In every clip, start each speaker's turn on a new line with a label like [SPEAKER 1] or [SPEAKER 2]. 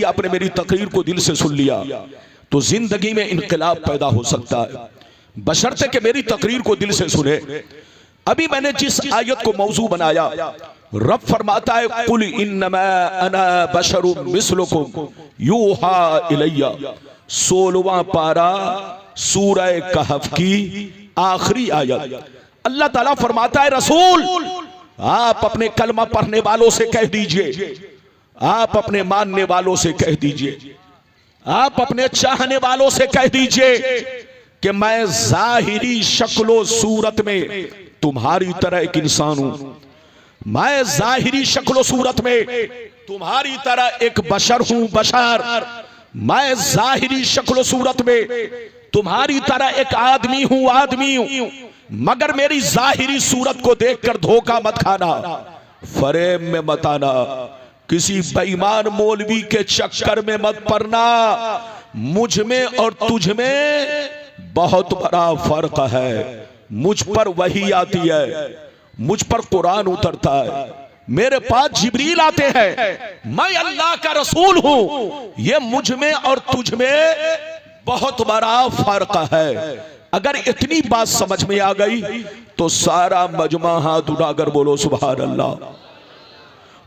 [SPEAKER 1] आपने मेरी तकरीर को दिल से सुन लिया तो जिंदगी में इनकलाब पैदा हो सकता है, बशर्ते कि मेरी तकरीर को दिल से सुने। अभी मैंने जिस आयत को मौजू बनाया, रब फरमाता है कुल इन्नमा अना बशरुम मिस्लुकुम यूहा इलैया, 16वां पारा सूरह कहफ की आखिरी आयत। अल्लाह ताला फरमाता है रसूल आप अपने कलमा पढ़ने वालों से कह दीजिए, आप अपने मानने वालों से कह दीजिए, आप अपने चाहने वालों से कह दीजिए कि मैं जाहिरी शक्लो सूरत में तुम्हारी तरह एक इंसान हूं, मैं जाहिरी शक्लो सूरत में तुम्हारी तरह एक बशर हूं, बशर, मैं जाहिरी शक्लो सूरत में तुम्हारी तरह एक आदमी हूं, आदमी हूं, मगर मेरी जाहिरी सूरत को देखकर धोखा मत खाना, फरेब में मत आना, किसी बेईमान मौलवी के चक्कर में मत पड़ना। मुझ में और तुझ में बहुत बड़ा फर्क है। मुझ पर वही आती है, मुझ पर कुरान उतरता है, मेरे पास जिब्रील आते हैं, मैं अल्लाह का रसूल हूं। ये मुझ में और तुझ में बहुत बड़ा फर्क है। अगर इतनी बात समझ में आ गई तो सारा मजमा हाथ उठाकर बोलो सुभान अल्लाह,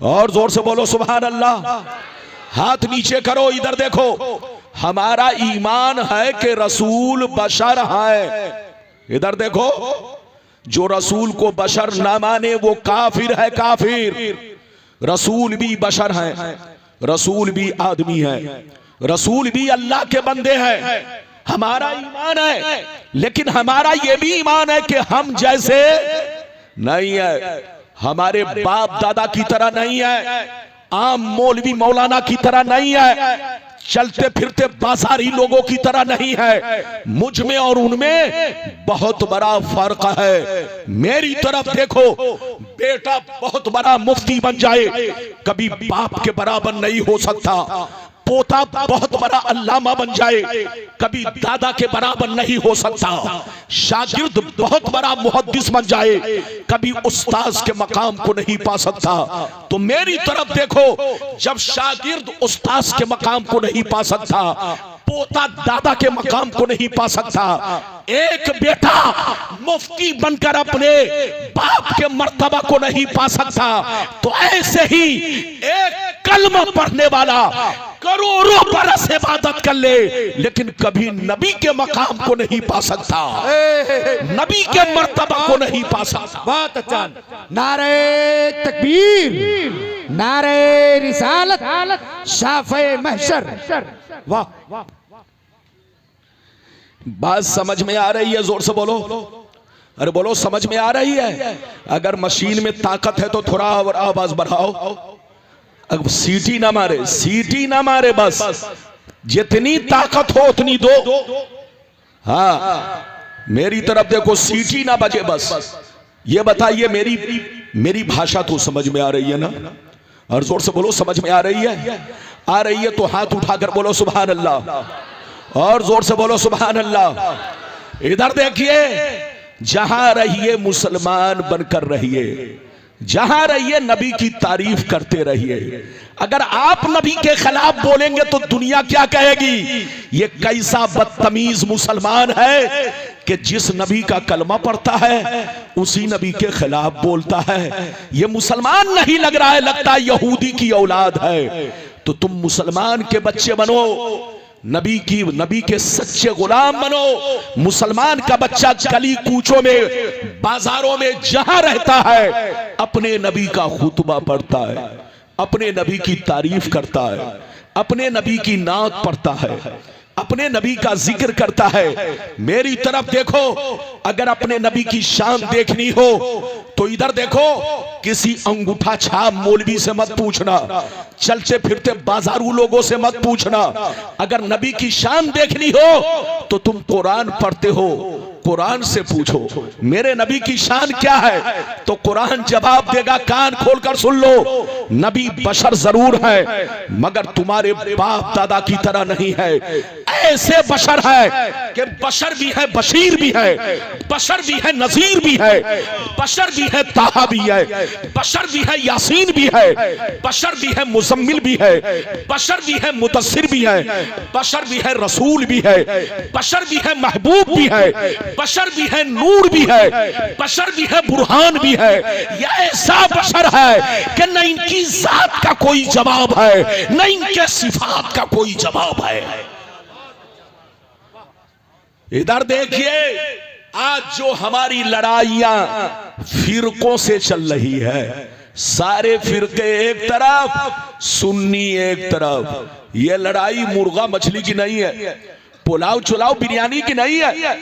[SPEAKER 1] और जोर से बोलो सुभान अल्लाह। हाथ नीचे करो, इधर देखो। हमारा ईमान है कि रसूल बशर है। इधर देखो, जो रसूल को बशर ना माने वो काफिर है, काफिर। रसूल भी बशर है, रसूल भी आदमी है, रसूल भी अल्लाह के बंदे हैं। हमारा ईमान है, लेकिन हमारा ये भी ईमान है कि हम जैसे नहीं है, हमारे बाप दादा की तरह नहीं है, आम मौलवी मौलाना की तरह नहीं है, चलते फिरते बाजारी लोगों की तरह नहीं है। मुझ में और उनमें बहुत बड़ा फर्क है। मेरी तरफ देखो, बेटा बहुत बड़ा मुफ्ती बन जाए कभी बाप के बराबर नहीं हो सकता, पोता बहुत बड़ा अल्लामा बन जाए कभी दादा के बराबर नहीं हो सकता, शागिर्द बहुत बड़ा मुहद्दिस बन जाए कभी उस्ताद के मकाम को नहीं पा सकता। तो मेरी तरफ देखो, जब शागिर्द उस्ताद के मकाम को नहीं पा सकता, पोता दादा के मकाम को नहीं पा सकता, एक बेटा मुफ्ती बनकर अपने बाप के मर्तबा को नहीं पा सकता, तो ऐसे ही एक कलमा पढ़ने वाला करोड़ों बरस इबादत कर ले लेकिन कभी नबी के मकाम को नहीं पा सकता, नबी के मर्तबा को नहीं पा सकता।
[SPEAKER 2] बहुत अच्छा। नारे तकबीर, नारे रिसालत, शाफ़े महशर। वाह,
[SPEAKER 1] बात समझ में आ रही है? जोर से बोलो, अरे बोलो समझ में आ रही है? अगर मशीन में ताकत है तो थोड़ा और आवाज बढ़ाओ। अब सीटी ना मारे, सीटी ना मारे, बस जितनी ताकत हो उतनी दो। हाँ, मेरी तरफ देखो, सीटी ना बजे बस। ये बताइए मेरी भाषा तो समझ में आ रही है ना? और जोर से बोलो समझ में आ रही है? आ रही है तो हाथ उठाकर बोलो सुभान अल्लाह, और जोर से बोलो सुभान अल्लाह। इधर देखिए, जहां रहिए मुसलमान बनकर रहिए, जहां रहिए नबी की तारीफ करते रहिए। अगर आप नबी के खिलाफ बोलेंगे तो दुनिया क्या कहेगी? ये कैसा बदतमीज मुसलमान है कि जिस नबी का कलमा पढ़ता है उसी नबी के खिलाफ बोलता है। ये मुसलमान नहीं लग रहा है, लगता है यहूदी की औलाद है। तो तुम मुसलमान के बच्चे बनो, नबी के सच्चे गुलाम बनो। मुसलमान का बच्चा गली कूचों में, बाजारों में जहां रहता है अपने नबी का खुतबा पढ़ता है, अपने नबी की तारीफ करता है, अपने नबी की नात पढ़ता है, अपने नबी का जिक्र करता है। मेरी तरफ देखो, अगर अपने नबी की शान देखनी हो तो इधर देखो, किसी अंगूठा छाप मौलवी से मत पूछना, चलते फिरते बाजारू लोगों से मत पूछना। अगर नबी की शान देखनी हो तो तुम कुरान पढ़ते हो, कुरान से पूछो मेरे नबी की शान क्या है, तो कुरान जवाब देगा। कान खोलकर सुन लो, नबी बशर जरूर है मगर तुम्हारे बाप दादा की तरह नहीं है। ऐसे बशर है कि बशर भी है, बशीर भी है, बशर भी है, नजीर भी है, बशर भी है, ताहा भी है, बशर भी है, यासीन भी है, बशर भी है, मुजम्मिल भी है, बशर भी है, मुदस्सिर भी है, बशर भी है, रसूल भी है, बशर भी है, महबूब भी है, बशर भी है, नूर भी है, बशर भी है, बुरहान भी है। यह ऐसा बशर है कि न इनकी जात का कोई जवाब है, न इनके सिफात का कोई जवाब है। इधर देखिए, आज जो हमारी लड़ाइयां फिरकों से चल रही है, सारे फिरके एक तरफ, सुन्नी एक तरफ। ये लड़ाई मुर्गा मछली की नहीं है, पुलाव चुलाव बिरयानी की नहीं है,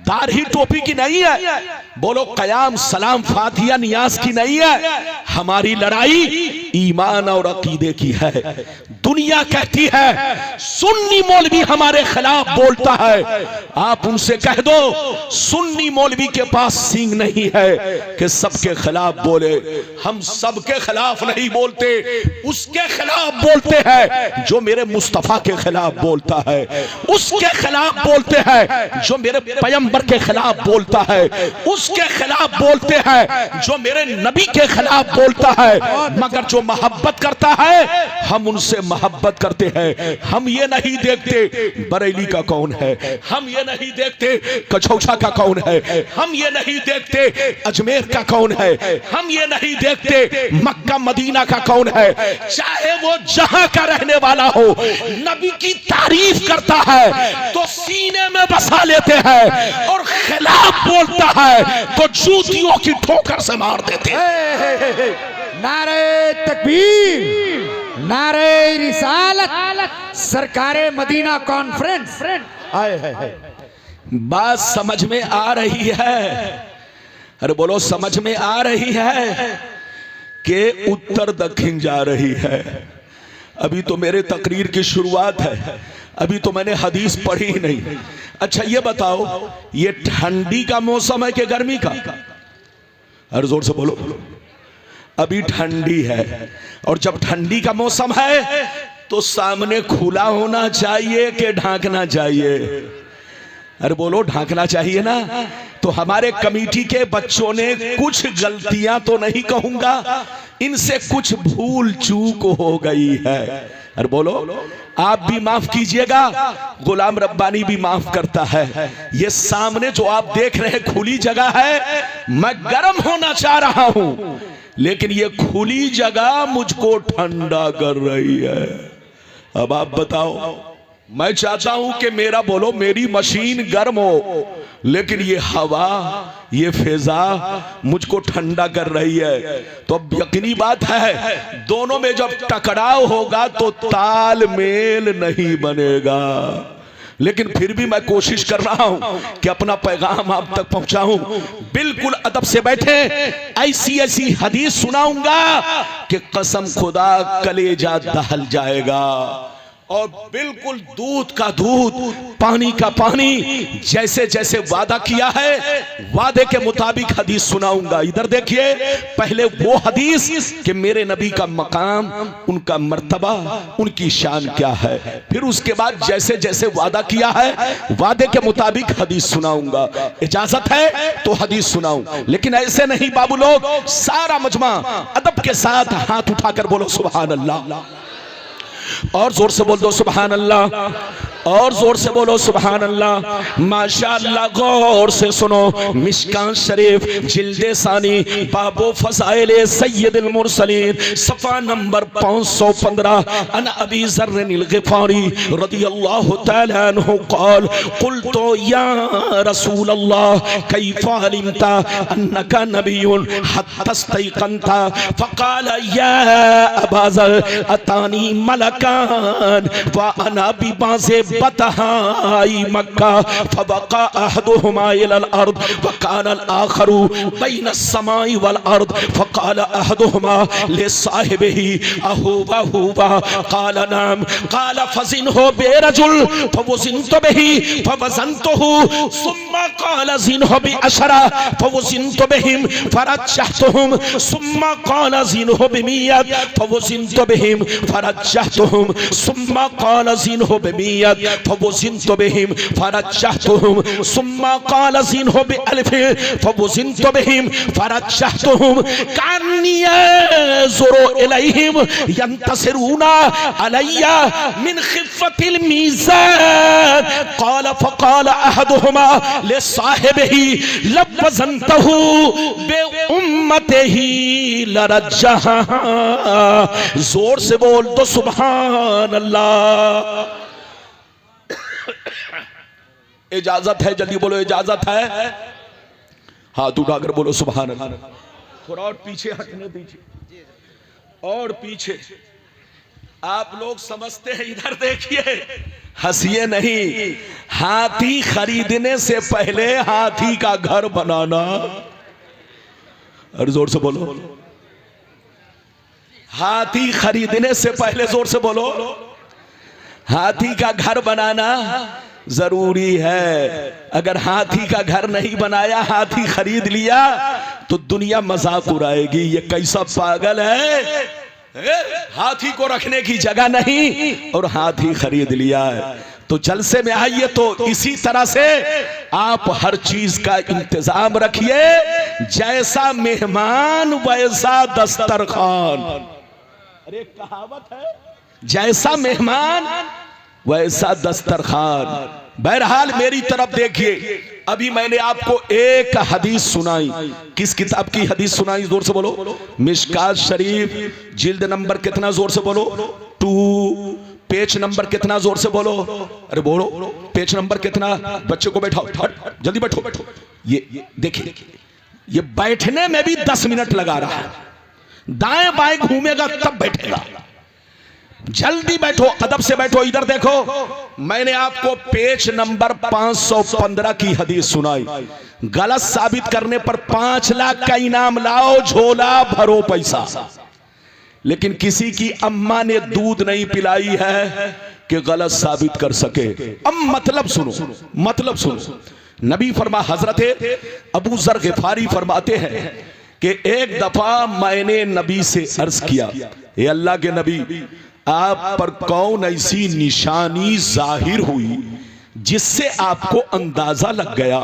[SPEAKER 1] दाढ़ी टोपी की नहीं है, बोलो कयाम सलाम फातिया नियाज की नहीं है। हमारी लड़ाई ईमान और अकीदे की है। दुनिया कहती है सुन्नी मौलवी हमारे खिलाफ बोलता है, आप उनसे कह दो सुन्नी मौलवी के पास सींग नहीं है कि सबके खिलाफ बोले। हम सबके खिलाफ नहीं बोलते, उसके खिलाफ बोलते हैं जो मेरे मुस्तफा के खिलाफ बोलता है, उसके खिलाफ बोलते हैं जो मेरे पैगंबर के खिलाफ बोलता है, उसके खिलाफ बोलते हैं जो मेरे नबी के खिलाफ बोलता है। मगर जो मोहब्बत करता है हम उनसे मोहब्बत करते हैं। हम ये नहीं देखते बरेली का कौन है, हम ये नहीं देखते कछौछा का कौन है, हम ये नहीं देखते अजमेर का कौन है, हम ये नहीं देखते मक्का मदीना का कौन है। चाहे वो जहां का रहने वाला हो, नबी की तारीफ करता है तो सीने में बसा लेते हैं, और खिलाफ बोलता है तो जूतियों की ठोकर से मार देते हैं।
[SPEAKER 2] नारे तकबीर, नारे रिसालत, सरकारे मदीना कॉन्फ्रेंस।
[SPEAKER 1] बात समझ में आ रही है? अरे बोलो समझ में आ रही है कि उत्तर दक्षिण जा रही है। अभी तो मेरे तकरीर की शुरुआत है, अभी तो मैंने हदीस पढ़ी ही नहीं। अच्छा ये बताओ, ये ठंडी का मौसम है कि गर्मी का? हर जोर से बोलो। अभी ठंडी है, और जब ठंडी का मौसम है तो सामने खुला होना चाहिए कि ढांकना चाहिए? अरे बोलो, ढांकना चाहिए ना। तो हमारे कमेटी के बच्चों ने कुछ गलतियां तो नहीं कहूंगा, इनसे कुछ भूल चूक हो गई है। अरे बोलो, आप भी माफ कीजिएगा, गुलाम रब्बानी भी माफ करता है। ये सामने जो आप देख रहे हैं खुली जगह है, मैं गर्म होना चाह रहा हूं, लेकिन ये खुली जगह मुझको ठंडा कर रही है। अब आप बताओ, मैं चाहता हूं कि मेरा बोलो मेरी मशीन गर्म हो, लेकिन ये हवा, ये फिजा मुझको ठंडा कर रही है। तो अब यकीनी बात है, दोनों में जब टकराव होगा तो तालमेल नहीं बनेगा। लेकिन फिर भी मैं कोशिश कर रहा हूं कि अपना पैगाम आप तक पहुंचाऊं। बिल्कुल अदब से बैठे, ऐसी ऐसी हदीस सुनाऊंगा कि कसम खुदा कलेजा दहल जाएगा, और बिल्कुल दूध का दूध, पानी का पानी, जैसे जैसे वादा किया है वादे के मुताबिक हदीस सुनाऊंगा। इधर देखिए, पहले वो हदीस कि मेरे नबी का मकाम, उनका मर्तबा, उनकी शान क्या है, फिर उसके बाद जैसे जैसे वादा किया है वादे के मुताबिक हदीस सुनाऊंगा। इजाजत है तो हदीस सुनाऊं, लेकिन ऐसे नहीं बाबू लोग। सारा मजमा अदब के साथ हाथ उठाकर बोलो सुभान अल्लाह, और जोर से बोल दो सुभान अल्लाह, और जोर से बोलो सुभान अल्लाह। माशाअल्लाह, गौर से सुनो। मिशकान शरीफ जिल्दे सानी बाबो फज़ाइल सय्यदुल मुरसलीन सफ़ा नंबर 515 अन अबी ज़र्रिल ग़िफ़ारी रज़ियल्लाहु तआला अन्हु क़ाल क़ुल्तु या रसूल अल्लाह कैफ़ अलिमता अन्नका नबियुन हत्ता इस्तयक़नता फ़क़ाल या अबा ज़र अतानी मलकान व अना बिबाज़े बतहाई मक्का फबका अहदुहुमा इलल अर्द व काना अल आखरु बैन अस्समाई वल अर्द फकाल अहदुहुमा लिसाहिबिही अहुवा हुवा काल नाम काल फज़िनहु बिरजुल फवज़िनतु बिही फवज़नतुहु सुम्मा काल ज़िनहु बिअशरा फवज़िनतु बिहिम फरजहतुहुम सुम्मा काल ज़िनहु बिमियत फवज़िनतु बिहिम फरजहतुहुम सुम्मा काल ज़िनहु बिमियत फवज़िनतु बिहिम फरजहतुहुम सुम्मा काल ज़िनहु बिअल्फ फवज़िनतु बिहिम फरजहतुहुम कान्नी ज़ुरू इलैहिम यंतसिरूना अलैया मिन खिफ़्फ़तिल मीज़ान क़ाल फ़क़ाल अहदुहुमा लिसाहिबिही लवज़नतहु बिउम्मतिही लरज्जहा। जोर से बोल दो सुभान अल्लाह। इजाजत है, जल्दी बोलो इजाजत है। हाथ उठाकर बोलो सुभान अल्लाह। थोड़ा और पीछे हटने दीजिए, और पीछे। आप लोग समझते हैं, इधर देखिए, हंसिए नहीं। हाथी खरीदने से पहले हाथी का घर बनाना, और जोर से बोलो, हाथी खरीदने से पहले, जोर से बोलो, हाथी का घर बनाना जरूरी है। अगर हाथी का घर नहीं बनाया, हाथी खरीद लिया, तो दुनिया मजाक उड़ाएगी, ये कैसा पागल है, हाथी को रखने की जगह नहीं और हाथी खरीद लिया है। तो जलसे में आइए तो इसी तरह से आप हर चीज का इंतजाम रखिए। जैसा मेहमान वैसा दस्तरखान, अरे कहावत है, जैसा मेहमान वैसा दस्तरखान। बहरहाल मेरी तरफ देखिए, अभी मैंने आपको एक हदीस सुनाई। किस किताब की हदीस सुनाई? जोर से बोलो। मिशकात शरीफ, जिल्द नंबर कितना? जोर से बोलो। 2, पेज नंबर कितना? जोर से बोलो। अरे बोलो, पेज नंबर कितना? बच्चे को बैठाओ, जल्दी बैठो। ये देखिए, ये बैठने में भी 10 मिनट लगा रहा है, दाएं बाएं घूमेगा तब बैठेगा। जल्दी बैठो, अदब से बैठो। इधर देखो, मैंने आपको पेज नंबर 515 की हदीस सुनाई। गलत साबित करने पर 5 लाख का इनाम लाओ, झोला भरो पैसा। लेकिन किसी की अम्मा ने दूध नहीं पिलाई है कि गलत साबित कर सके। अब मतलब सुनो। नबी फरमा, हजरत अबू जर गिफारी फरमाते हैं कि एक दफा मैंने नबी से अर्ज किया, ए अल्लाह के नबी, आप पर कौन ऐसी निशानी जाहिर हुई जिससे आपको अंदाजा लग गया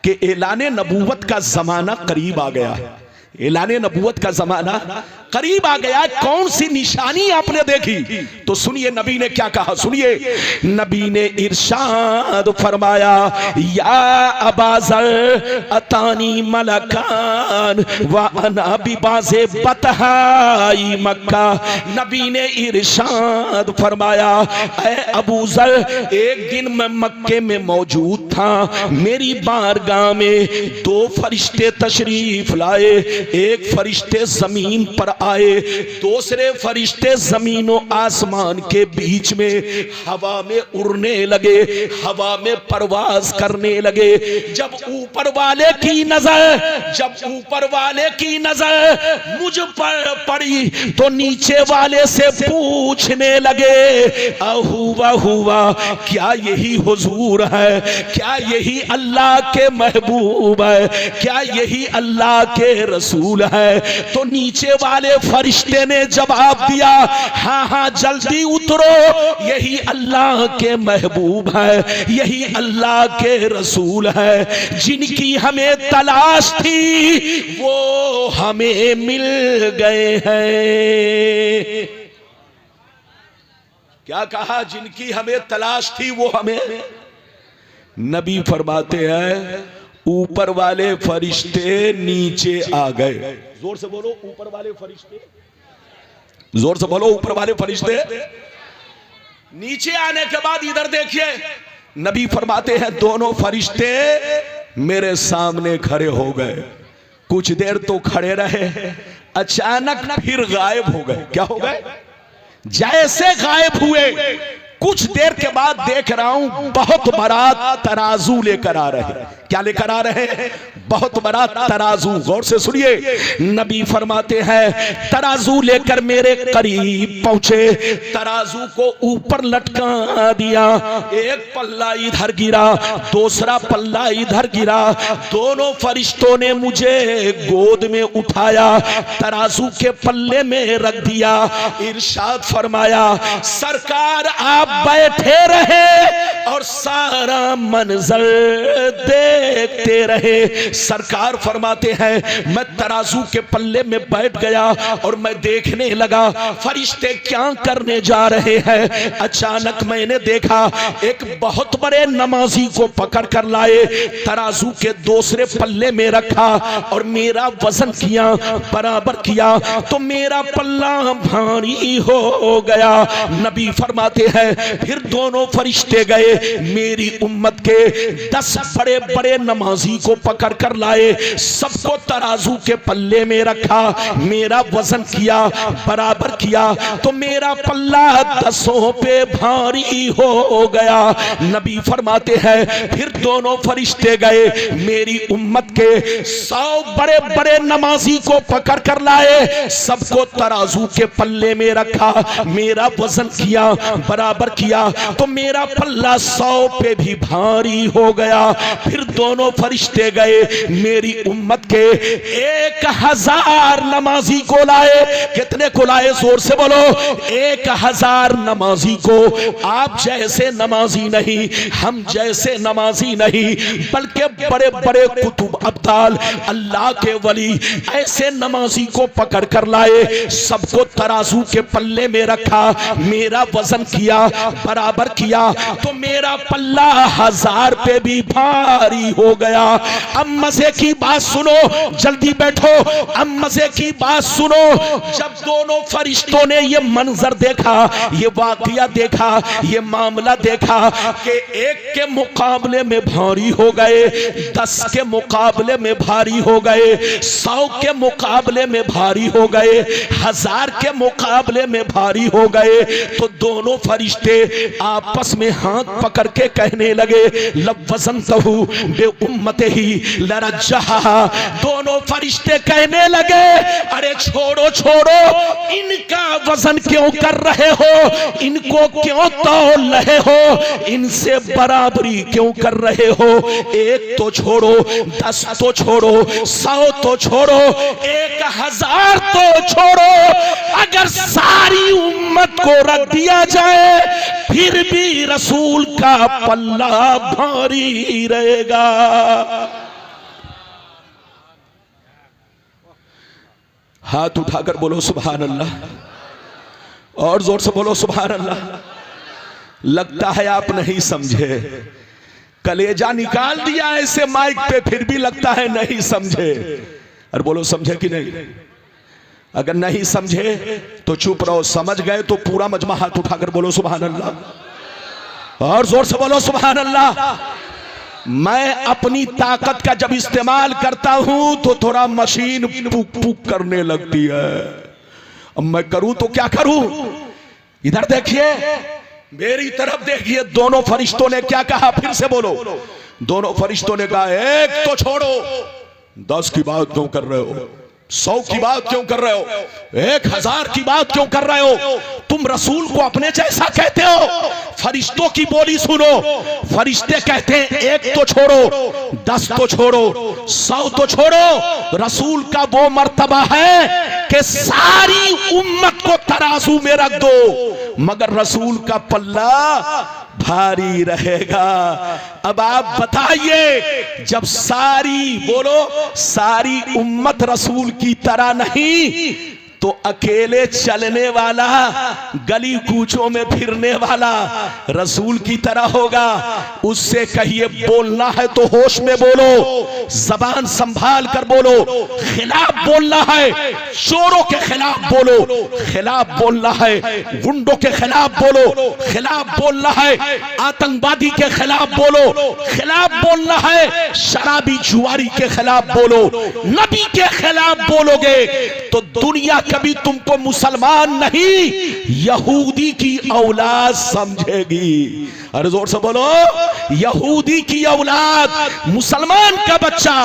[SPEAKER 1] कि ऐलाने नबूवत का जमाना करीब आ गया है। ऐलाने नबूवत का जमाना करीब आ गया, कौन सी निशानी आपने देखी? तो सुनिए नबी ने क्या कहा, सुनिए। नबी ने इरशाद फरमाया, या अबाजर अतानी मलकान व अना बिबाज़े बतहाई मक्का। नबी ने इरशाद फरमाया, ऐ अबू जर, एक दिन मैं मक्के में मौजूद था, मेरी बारगाह में 2 फरिश्ते तशरीफ लाए। एक फरिश्ते जमीन पर आए, दूसरे फरिश्ते जमीनों आसमान के बीच में हवा में उड़ने लगे, हवा में परवाज करने लगे। जब ऊपर वाले की नजर मुझ पर पड़ी तो नीचे वाले से पूछने लगे, हुआ क्या यही हुजूर है? क्या यही अल्लाह के महबूब है? क्या यही अल्लाह के रसूल है? तो नीचे वाले फरिश्ते ने जवाब दिया, हाँ, जल्दी उतरो, यही अल्लाह के महबूब है, यही अल्लाह के रसूल है। जिनकी हमें तलाश थी वो हमें मिल गए हैं। क्या कहा? जिनकी हमें तलाश थी वो हमें। नबी फरमाते हैं, ऊपर वाले फरिश्ते नीचे आ गए। जोर से बोलो, ऊपर वाले फरिश्ते। जोर से बोलो, ऊपर वाले फरिश्ते नीचे आने के बाद इधर देखिए, नबी फरमाते हैं, दोनों फरिश्ते मेरे सामने खड़े हो गए। कुछ देर तो खड़े रहे, अचानक फिर गायब हो गए। क्या हो गए? जैसे गायब हुए कुछ देर के बाद देख रहा हूं बहुत बड़ा तराजू लेकर आ रहे हैं। क्या लेकर आ रहे हैं? बहुत बड़ा तराजू। गौर से सुनिए, नबी फरमाते हैं तराजू लेकर मेरे करीब पहुंचे, तराजू को ऊपर लटका दिया, एक पल्ला इधर गिरा, दूसरा पल्ला इधर गिरा, दोनों फरिश्तों ने मुझे गोद में उठाया, तराजू के पल्ले में रख दिया। इरशाद फरमाया सरकार आप बैठे रहे और सारा मंजर देखते रहे। सरकार फरमाते हैं मैं तराजू के पल्ले में बैठ गया और मैं देखने लगा फरिश्ते क्या करने जा रहे हैं। अचानक मैंने देखा एक बहुत बड़े नमाजी को पकड़ कर लाए, तराजू के दूसरे पल्ले में रखा और मेरा वजन किया, बराबर किया तो मेरा पल्ला भारी हो गया। नबी फरमाते हैं फिर दोनों फरिश्ते गए, मेरी उम्मत के 10 बड़े बड़े नमाजी को पकड़ कर लाए, सबको तराजू के पल्ले में रखा, मेरा वजन किया, बराबर किया तो मेरा पल्ला 10 पे भारी हो गया। नबी फरमाते हैं फिर दोनों फरिश्ते गए, मेरी उम्मत के 100 बड़े बड़े नमाजी को पकड़ कर लाए, सबको तराजू के पल्ले में रखा, मेरा वजन किया, बराबर किया तो मेरा पल्ला 100 पे भी भारी हो गया। फिर दोनों फरिश्ते गए, मेरी उम्मत के 1000 नमाजी को लाए। कितने को लाए? जोर से बोलो। 1000 नमाजी को। आप जैसे नमाजी नहीं, हम जैसे नमाजी नहीं, बल्कि बड़े बड़े कुतुब अब्दाल अल्लाह के वली ऐसे नमाजी को पकड़ कर लाए, सबको तराजू के पल्ले में रखा, मेरा वजन किया, बराबर किया तो मेरा पल्ला 1000 पे भी भारी हो गया। अब मजे की बात सुनो, जल्दी बैठो, अब मजे की बात सुनो। जब दोनों फरिश्तों ने ये मंजर देखा, ये वाकया देखा, ये मामला देखा कि एक के मुकाबले में भारी हो गए, 10 के मुकाबले में भारी हो गए, 100 के मुकाबले में भारी हो गए, 1000 के मुकाबले में भारी हो गए, तो दोनों फरिश्ते आपस में हाथ पकड़ के कहने लगे लवज़नतहु बे उम्मतिही लरज्जहा। दोनों फरिश्ते कहने लगे अरे छोड़ो छोड़ो, इनका वजन क्यों कर रहे हो, इनको क्यों तौल रहे हो, इनसे बराबरी क्यों कर रहे हो। 1 तो छोड़ो, 10 तो छोड़ो, 100 तो छोड़ो, 1000 तो छोड़ो, अगर सारी उम्मत को रख दिया जाए फिर भी रसूल का पल्ला भारी रहेगा। हाथ उठाकर बोलो सुभान अल्लाह, और जोर से बोलो सुभान अल्लाह। लगता है आप नहीं समझे, कलेजा निकाल दिया ऐसे माइक पे, फिर भी लगता है नहीं समझे। और बोलो समझे कि नहीं? अगर नहीं समझे तो चुप रहो, समझ गए तो पूरा मजमा हाथ उठाकर बोलो सुभान अल्लाह, और जोर से बोलो सुभान अल्लाह। मैं अपनी ताकत का जब इस्तेमाल करता हूं तो थोड़ा मशीन पुक पुक करने लगती है। अब मैं करूं तो क्या करूं? इधर देखिए, मेरी तरफ देखिए, दोनों फरिश्तों ने क्या कहा, फिर से बोलो। दोनों फरिश्तों ने कहा 1 तो छोड़ो, 10 की बात क्यों कर रहे हो, 100 की बात क्यों कर रहे हो, 1000 की बात क्यों कर रहे हो, तुम रसूल को अपने जैसा कहते हो। फरिश्तों की बोली सुनो, फरिश्ते कहते हैं 1 तो छोड़ो, 10 तो छोड़ो, 100 तो छोड़ो, रसूल का वो मर्तबा है कि सारी उम्मत को तराजू में रख दो, मगर रसूल का पल्ला भारी रहेगा। अब आप बताइए, जब सारी बोलो सारी उम्मत रसूल की तरह नहीं तो अकेले चलने वाला, गली कूचों में फिरने वाला रसूल की तरह होगा। उससे कहिए बोलना है तो होश में बोलो, जबान संभाल कर बोलो, खिलाफ बोलना है चोरों के खिलाफ बोलो, खिलाफ बोलना है गुंडों के खिलाफ बोलो, खिलाफ बोलना है आतंकवादी के खिलाफ बोलो, खिलाफ बोलना है शराबी जुआरी के खिलाफ बोलो। नबी के खिलाफ बोलोगे तो दुनिया कभी तुमको मुसलमान नहीं यहूदी की औलाद समझेगी। अरे जोर से बोलो, यहूदी की औलाद। मुसलमान का बच्चा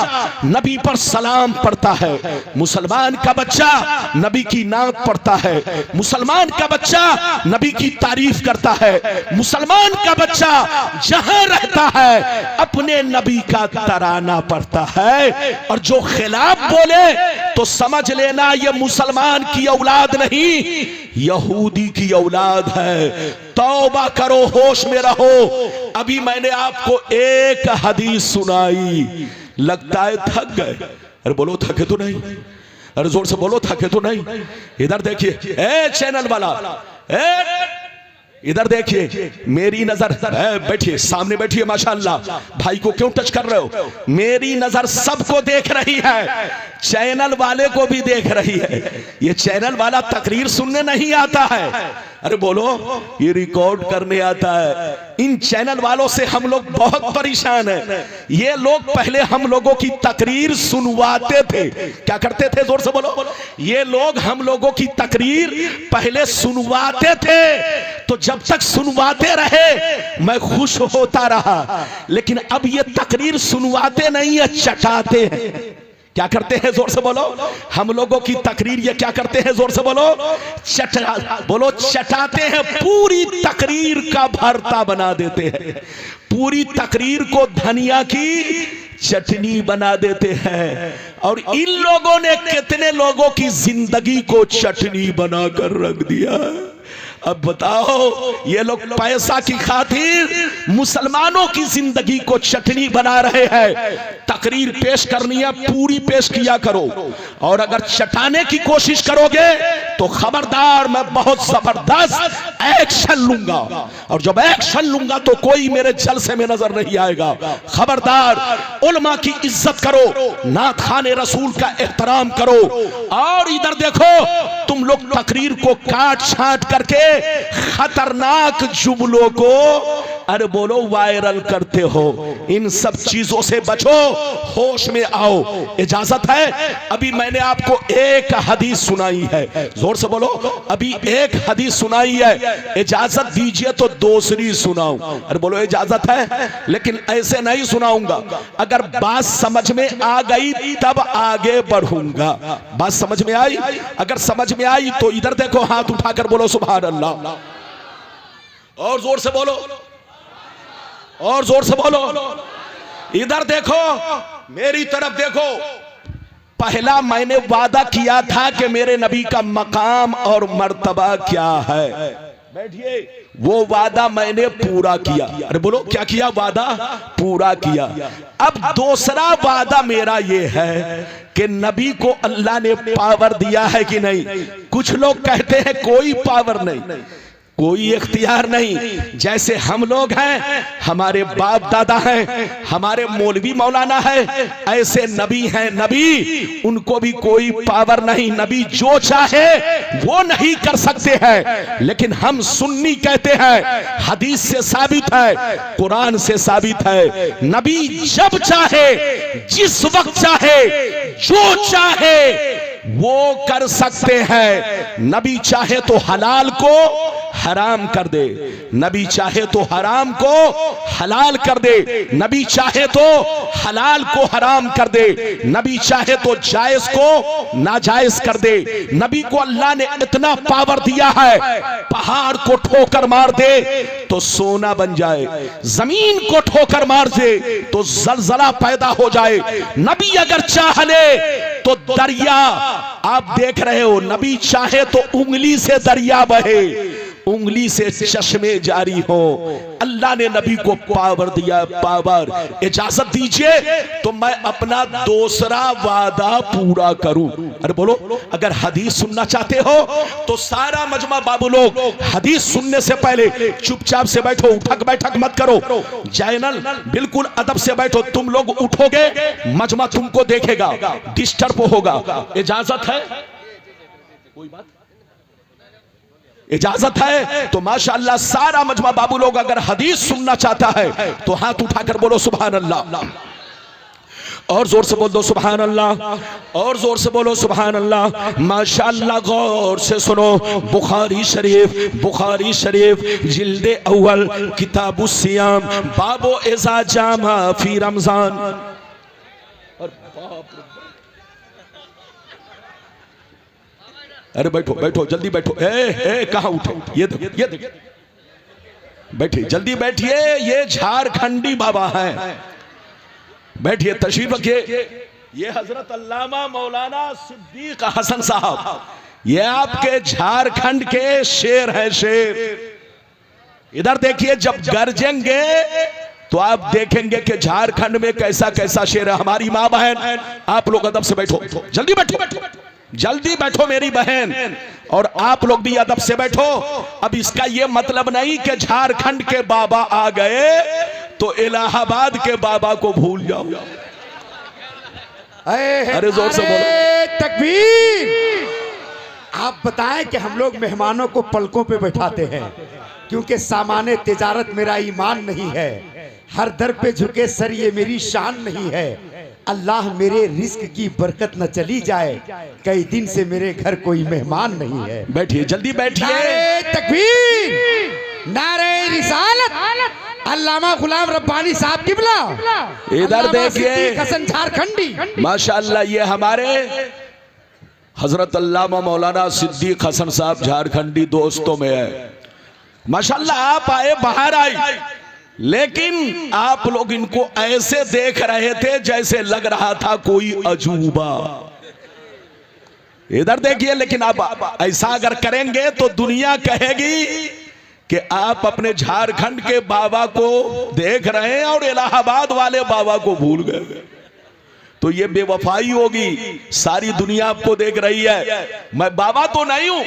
[SPEAKER 1] नबी पर सलाम पढ़ता है, मुसलमान का बच्चा नबी की नात पढ़ता है, मुसलमान का बच्चा नबी की तारीफ करता है, मुसलमान का बच्चा जहां रहता है अपने नबी का तराना पढ़ता है। और जो खिलाफ बोले तो समझ लेना ये मुसलमान की औलाद नहीं, यहूदी की औलाद है। तौबा करो, होश में रहो। अभी मैंने आपको एक हदीस सुनाई, लगता है थक गए। अरे बोलो थके तो नहीं, अरे जोर से बोलो थके तो नहीं। इधर देखिए, ए चैनल वाला, इधर देखिए, मेरी नजर, बैठिए सामने बैठिए, माशाअल्लाह। भाई को क्यों टच कर रहे हो? मेरी नजर सबको देख रही है, चैनल वाले को भी देख रही है। ये चैनल वाला तकरीर सुनने नहीं आता है, अरे बोलो ये रिकॉर्ड करने आता है। इन चैनल वालों से हम लोग बहुत परेशान हैं। ये लोग पहले हम लोगों की तकरीर सुनवाते थे। क्या करते थे? जोर से बोलो। ये लोग हम लोगों की तकरीर पहले सुनवाते थे, तो जब तक सुनवाते रहे मैं खुश होता रहा। लेकिन अब ये तकरीर सुनवाते नहीं है, चटाते हैं। क्या करते हैं? जोर से बोलो। हम लोगों की तकरीर ये क्या करते हैं? जोर से बोलो। बोलो चटाते हैं, पूरी तकरीर का भरता बना देते हैं, पूरी तकरीर को धनिया की चटनी बना देते हैं। और इन लोगों ने कितने लोगों की जिंदगी को चटनी बनाकर रख दिया। अब बताओ, ये लोग पैसा की खातिर मुसलमानों की जिंदगी को चटनी बना रहे हैं। तकरीर पेश करनी है, पूरी पेश किया करो, और अगर चटाने की कोशिश करोगे तो खबरदार, मैं बहुत जबरदस्त एक्शन लूंगा। और जब एक्शन लूंगा तो कोई मेरे जलसे में नजर नहीं आएगा। खबरदार, उलमा की इज्जत करो, नात खाने रसूल का एहतराम करो। और इधर देखो, तुम लोग तकरीर को काट छांट करके खतरनाक जुमलों को, अरे बोलो, वायरल करते हो। इन सब चीजों से बचो, होश में आओ। इजाजत है? अभी मैंने आपको एक हदीस सुनाई है, जोर से बोलो। अभी एक हदीस सुनाई है, इजाजत दीजिए तो दूसरी सुनाऊं। अरे बोलो इजाजत है, लेकिन ऐसे नहीं सुनाऊंगा। अगर बात समझ में आ गई तब आगे बढ़ूंगा। बात समझ में आई? अगर समझ में आई तो इधर देखो, हाथ उठाकर बोलो सुभान अल्लाह। और जोर से बोलो, और जोर से बोलो। इधर देखो, मेरी तरफ देखो। पहला मैंने वादा किया था कि मेरे नबी का मकाम और मर्तबा क्या है। बैठिए। वो वादा मैंने पूरा किया। अरे बोलो, क्या किया? वादा पूरा किया। अब दूसरा वादा मेरा ये है कि नबी को अल्लाह ने पावर दिया है कि नहीं। कुछ लोग कहते हैं कोई पावर नहीं, कोई इख्तियार नहीं। जैसे हम लोग हैं, हमारे बाप दादा हैं, हमारे मौलवी मौलाना है, ऐसे नबी हैं। नबी, उनको भी कोई पावर नहीं। नबी जो चाहे वो नहीं कर सकते हैं। लेकिन हम सुन्नी कहते हैं, हदीस से साबित है, कुरान से साबित है, नबी जब चाहे, जिस वक्त चाहे, जो चाहे वो कर सकते हैं। नबी चाहे तो हलाल को हराम कर दे, नबी चाहे तो हराम को हलाल कर दे, नबी चाहे तो हलाल को हराम कर दे, नबी चाहे तो जायज को नाजायज कर दे। नबी को अल्लाह ने इतना पावर दिया है, पहाड़ को ठोकर मार दे तो सोना बन जाए, जमीन को ठोकर मार दे तो जलजला पैदा हो जाए। नबी अगर चाह ले तो दरिया, आप देख रहे हो, नबी चाहे तो उंगली से दरिया बहे, उंगली से चश्मे जारी हो। अल्लाह ने नबी को पावर दिया, पावर। इजाजत दीजिए तो मैं अपना दूसरा वादा पूरा करूं। अरे बोलो, अगर हदीस सुनना चाहते हो तो सारा मजमा बाबू लोग हदीस सुनने से पहले चुपचाप से बैठो, उठक बैठक मत करो। चैनल बिल्कुल अदब से बैठो। तुम लोग उठोगे, मजमा तुमको देखेगा, डिस्टर्ब होगा। इजाजत है? कोई बात? इजाजत है तो माशाअल्लाह सारा मजमा बाबू लोग अगर हदीस सुनना चाहता है तो हाथ उठाकर बोलो सुभान अल्लाह। और जोर से बोल दो सुभान अल्लाह, और जोर से बोलो सुभान अल्लाह। माशाअल्लाह, गौर से सुनो, बुखारी शरीफ जिल्दे अव्वल किताबुस सियाम बाबो इज़ा जामा फी रमजान। अरे बैठो बैठो जल्दी बैठो, कहाँ उठे, ये देखो बैठिए, जल्दी बैठिए, ये झारखंडी बाबा हैं, बैठिए तशरीफ रखिए। ये हजरत अल्लामा मौलाना सिद्दीक हसन साहब, ये आपके झारखंड के शेर है, शेर। इधर देखिए, जब गरजेंगे तो आप देखेंगे कि झारखंड में कैसा कैसा शेर है। हमारी माँ बहन, आप लोग अदब से बैठो, जल्दी बैठो, जल्दी बैठो मेरी बहन, और आप लोग भी अदब से बैठो। अब इसका ये मतलब नहीं कि झारखंड के बाबा आ गए तो इलाहाबाद के बाबा को भूल जाओ। अरे जोर से बोलो
[SPEAKER 2] तकबीर। आप बताएं कि हम लोग मेहमानों को पलकों पे बैठाते हैं, क्योंकि सामान्य तिजारत मेरा ईमान नहीं है, हर दर पे झुके सर ये मेरी शान नहीं है। अल्लाह मेरे रिस्क की बरकत न चली जाए, कई दिन से मेरे घर कोई मेहमान नहीं है।
[SPEAKER 1] बैठिए, जल्दी बैठिए।
[SPEAKER 2] नारे तकबीर, नारे रिसालत, अल्लामा गुलाम रब्बानी साहब किबला।
[SPEAKER 1] इधर देखिए,
[SPEAKER 2] हसन झारखंडी,
[SPEAKER 1] माशाअल्लाह, ये हमारे हजरत अल्लामा मौलाना सिद्दीक हसन साहब झारखंडी दोस्तों में है। माशाअल्लाह, आप आए, बाहर आए, लेकिन आप लोग इनको ऐसे देख रहे थे जैसे लग रहा था कोई अजूबा। इधर देखिए, लेकिन आप ऐसा अगर करेंगे तो दुनिया कहेगी कि आप अपने झारखंड के बाबा को देख रहे हैं और इलाहाबाद वाले बाबा को भूल गए, तो ये बेवफाई होगी। सारी दुनिया आपको देख रही है, मैं बाबा तो नहीं हूं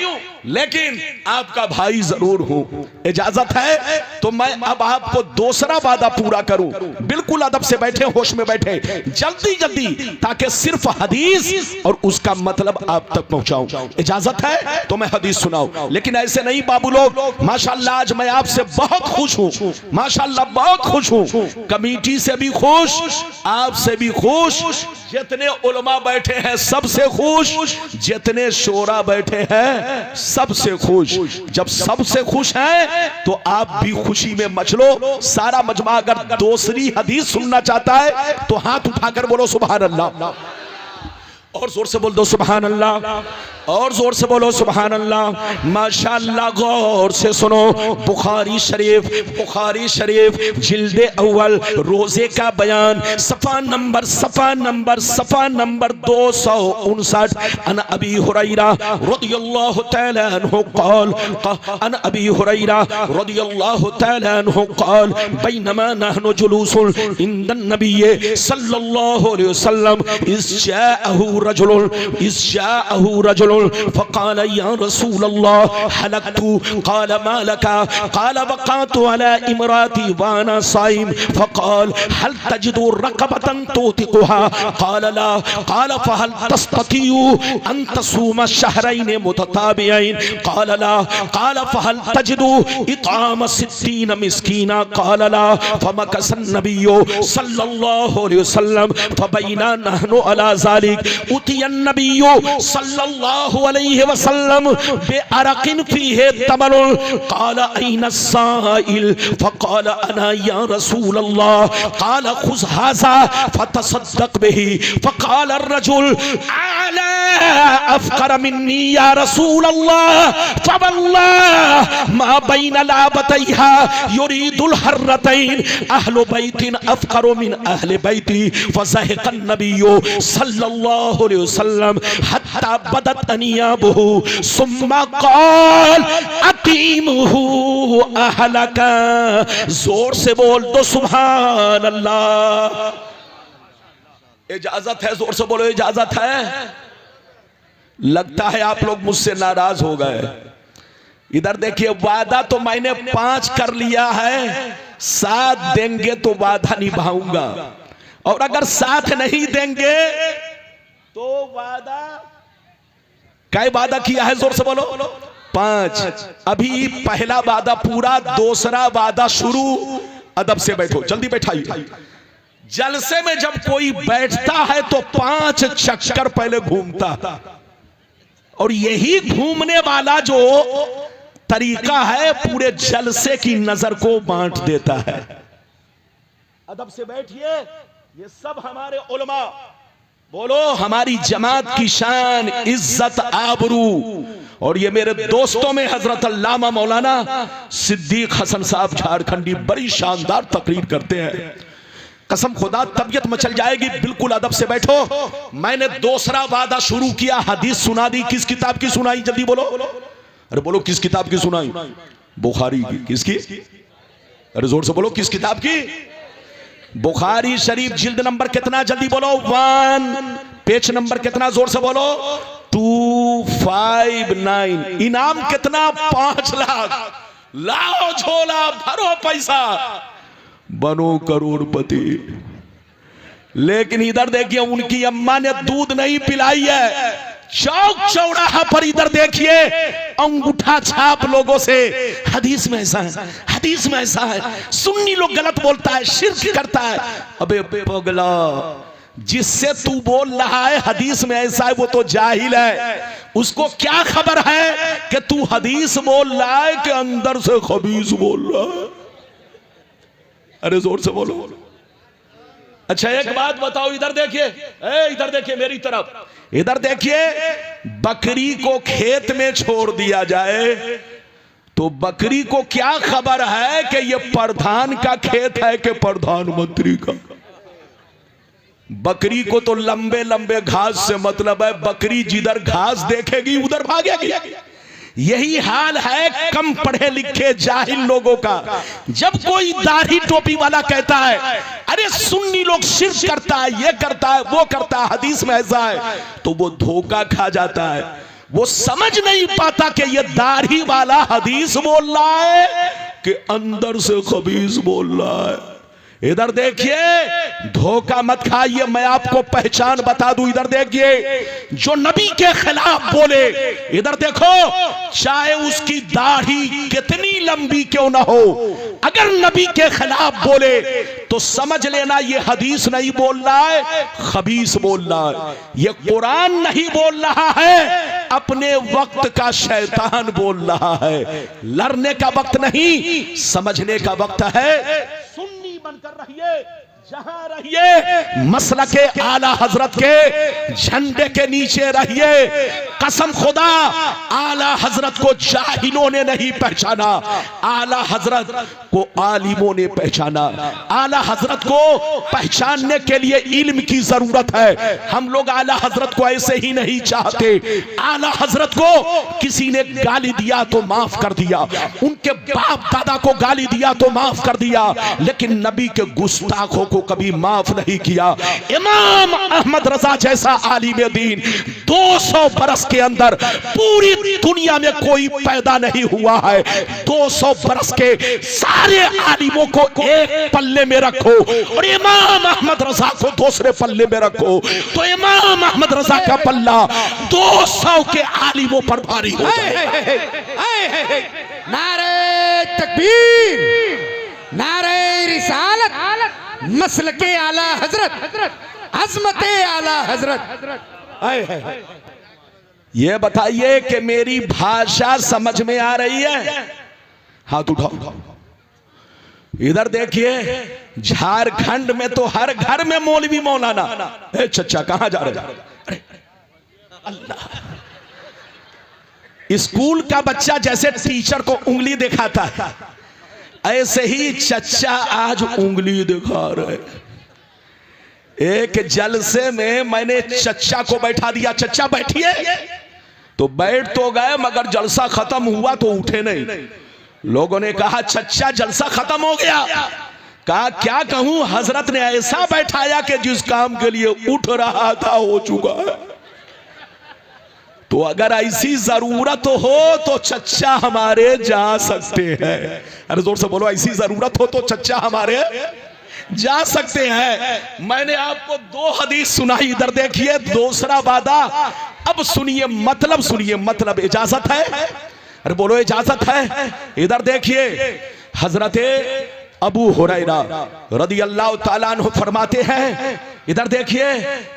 [SPEAKER 1] लेकिन आपका भाई जरूर हूं। इजाजत है तो मैं अब आपको दूसरा वादा पूरा करूं। बिल्कुल अदब से बैठे, होश में बैठे, जल्दी जल्दी, ताकि सिर्फ हदीस और उसका मतलब आप तक पहुंचाऊं। इजाजत है तो मैं हदीस सुनाऊं, लेकिन ऐसे नहीं बाबू लोग। माशाअल्लाह, आज मैं आपसे बहुत खुश हूं, माशाअल्लाह बहुत खुश हूं, कमेटी से भी खुश, आपसे भी खुश, जितने उलमा बैठे हैं सबसे खुश, जितने शोरा बैठे हैं सबसे खुश। जब सबसे खुश हैं तो आप भी खुशी में मच लो। सारा मजमा अगर दूसरी हदीस सुनना चाहता है तो हाथ उठाकर बोलो सुभान अल्लाह, और जोर से बोल दो सुभान अल्लाह, और जोर से बोलो सुभान अल्लाह। माशाअल्लाह, गौर से सुनो, बुखारी शरीफ जिल्दे अव्वल रोजे का बयान, सफा नंबर 259। अन अबी हुरैरा रदियल्लाहु तआला अन्हु क़ाल, अन अबी हुरैरा रदियल्लाहु तआला अन्हु क़ाल, बैनमा नहनु जुलूसुन इंदन नबिय्य सल्लल्लाहु अलैहि वसल्लम इज़ जाअहु रजुल फ़क़ाल या रसूल अल्लाह हलकतु, क़ाल मा लका, क़ाल वक़अतु अला इमराती वाना साइम, फ़क़ाल हल तजिदु रक़बतन तुतिक़ुहा, क़ाल ला, क़ाल फ़हल तस्ततिउ अन तसूम शहरैन मुतताबियैन, क़ाल ला, क़ाल फ़हल तजिदु इताम 60 मिस्कीना, क़ाल ला, फ़मकस नबिय्यु सल्लल्लाहु अलैहि वसल्लम फ़बैना नहनु अला ज़ालिक उतियन नबिय्यु सल्लल्लाहु अलैहि वसल्लम बेअरकिन फीहे तमरुन, क़ाल ऐना साइल, फ़क़ाल अना या रसूल अल्लाह, क़ाल खुज़ हाज़ा फ़तसद्दक़ बिही, फ़क़ाल अर्रजुल अला अफ़क़र मिन्नी या रसूल अल्लाह, फ़वल्लाह मा बैन लाबतैहा युरीदुल हर्रतैन अहलु बैतिन अफ़क़रु मिन अहलि बैती, फ़ज़हिक़ नबिय्यु सल्लल्लाहु अलैहि वसल्लम हत्ता बदत अनियाबुहु सुम्मा क़ाल अक़ीमुहु अहलका। जोर से बोल दो सुभान अल्लाह। इजाजत है, जोर से बोलो इजाजत है। लगता है आप लोग मुझसे नाराज हो गए। इधर देखिए, वादा तो मैंने 5 कर लिया है, 7 देंगे तो वादा निभाऊंगा, और अगर 7 नहीं देंगे तो वादा, क्या वादा किया है, जोर से बोलो 5। अभी पहला वादा पूरा, दूसरा वादा शुरू। अदब से बैठो, जल्दी बैठाइए, जलसे में जब कोई बैठता है तो 5 चक्कर पहले घूमता है, और यही घूमने वाला जो तरीका है पूरे जलसे की नजर को बांट देता है। अदब से बैठिए, ये सब हमारे उलमा, बोलो हमारी जमात की शान, इज्जत, आबरू। और ये मेरे दोस्तों में हजरत अल्लामा मौलाना सिद्दीक हसन साहब झारखंडी बड़ी शानदार तकरीर करते हैं। कसम खुदा तबीयत मचल जाएगी, बिल्कुल अदब से बैठो। मैंने दूसरा वादा शुरू किया, हदीस सुना दी। किस किताब की सुनाई? जल्दी बोलो। अरे बोलो किस किताब की सुनाई? बुखारी की। किसकी? अरे जोर से बोलो, किस किताब की? बुखारी शरीफ, जिल्द नंबर कितना? जल्दी बोलो। 1, पेज नंबर कितना? जोर से बोलो। 259। इनाम कितना? 5 लाख। लाओ झोला, भरो पैसा, बनो करोड़पति। लेकिन इधर देखिए, उनकी अम्मा ने दूध नहीं पिलाई है। चौक चौराहा पर इधर देखिए, अंगूठा छाप लोगों से हदीस में ऐसा है, हदीस में ऐसा है, सुन्नी लोग गलत बोलता है, शिर्क करता है। अबे पगला, जिससे तू बोल रहा है हदीस में ऐसा है, वो तो जाहिल है। उसको क्या खबर है कि तू हदीस बोल रहा है कि अंदर से खबीस बोल रहा है? अरे जोर से बोलो। अच्छा एक बात बताओ, इधर देखिए, इधर देखिए मेरी तरफ, इधर देखिए। बकरी को खेत में छोड़ दिया जाए तो बकरी को क्या खबर है कि यह प्रधान का खेत है कि प्रधानमंत्री का? बकरी को तो लंबे लंबे घास से मतलब है। बकरी जिधर घास देखेगी उधर भागेगी। यही हाल है कम पढ़े लिखे जाहिल लोगों का। जब कोई दाढ़ी टोपी वाला कहता है अरे सुन्नी लोग शिर्क करता है, ये करता है, वो करता है, हदीस में ऐसा है, तो वो धोखा खा जाता है। वो समझ नहीं पाता कि ये दाढ़ी वाला हदीस बोल रहा है कि अंदर से खबीस बोल रहा है। इधर देखिए, धोखा मत खाइए। मैं आपको पहचान बता दूं, इधर देखिए, जो नबी के खिलाफ बोले, इधर देखो, चाहे उसकी दाढ़ी कितनी लंबी क्यों ना हो, अगर नबी के खिलाफ बोले तो समझ लेना ये हदीस नहीं बोल रहा है, खबीस बोल रहा है। ये कुरान नहीं बोल रहा है, अपने वक्त का शैतान बोल रहा है। लड़ने का वक्त नहीं, समझने का वक्त है। सुन्नी बनकर रहिए, जहां रहिए, मसलके आला हजरत के झंडे के नीचे रहिए। कसम खुदा, आला हजरत को जाहिलों ने नहीं पहचाना, आला हजरत को आलिमों ने पहचाना। आला हजरत को पहचानने के लिए इल्म की जरूरत है। हम लोग आला हजरत को ऐसे ही नहीं चाहते। आला हजरत को किसी ने गाली दिया तो माफ कर दिया, उनके बाप दादा को गाली दिया तो माफ कर दिया, लेकिन नबी के गुस्ताखों को कभी माफ नहीं किया। इमाम अहमद रजा जैसा आलिम दीन 200 बरस के अंदर पूरी दुनिया में कोई पैदा नहीं हुआ है। 200 बरस के सारे आलिमों को एक पल्ले में रखो और इमाम अहमद रजा को दूसरे पल्ले में रखो, तो इमाम अहमद रजा का पल्ला 200 के आलिमों पर भारी हो जाए।
[SPEAKER 2] नारे तकबीर, नारे रिसालत, मसलके आला हजरत, अजमते आला हजरत।
[SPEAKER 1] ये बताइए कि मेरी भाषा समझ में आ रही है? हाथ उठाओ। इधर देखिए, झारखंड में तो हर घर में मौलवी मौलाना। चचा कहां जा रहे? अरे अल्लाह, स्कूल का बच्चा जैसे टीचर को उंगली दिखाता है, ऐसे ही चचा आज उंगली दिखा रहे। एक जलसे में मैंने चचा को बैठा दिया, चचा बैठिए, तो बैठ तो गए मगर जलसा खत्म हुआ तो उठे नहीं। लोगों ने कहा चचा जलसा खत्म हो गया। कहा क्या कहूं, हजरत ने ऐसा बैठाया कि जिस काम के लिए उठ रहा था हो चुका है। तो अगर ऐसी जरूरत हो तो चचा हमारे जा सकते हैं। अरे जोर से बोलो, ऐसी जरूरत हो तो चचा हमारे जा सकते हैं। मैंने आपको 2 हदीस सुनाई, इधर देखिए, दूसरा वादा। अब सुनिए मतलब, सुनिए मतलब, इजाजत है? अरे बोलो इजाजत है? इधर देखिए, हजरते अबू हुरैरा रदियल्लाहु ताला अन्हु फरमाते हैं, इधर देखिए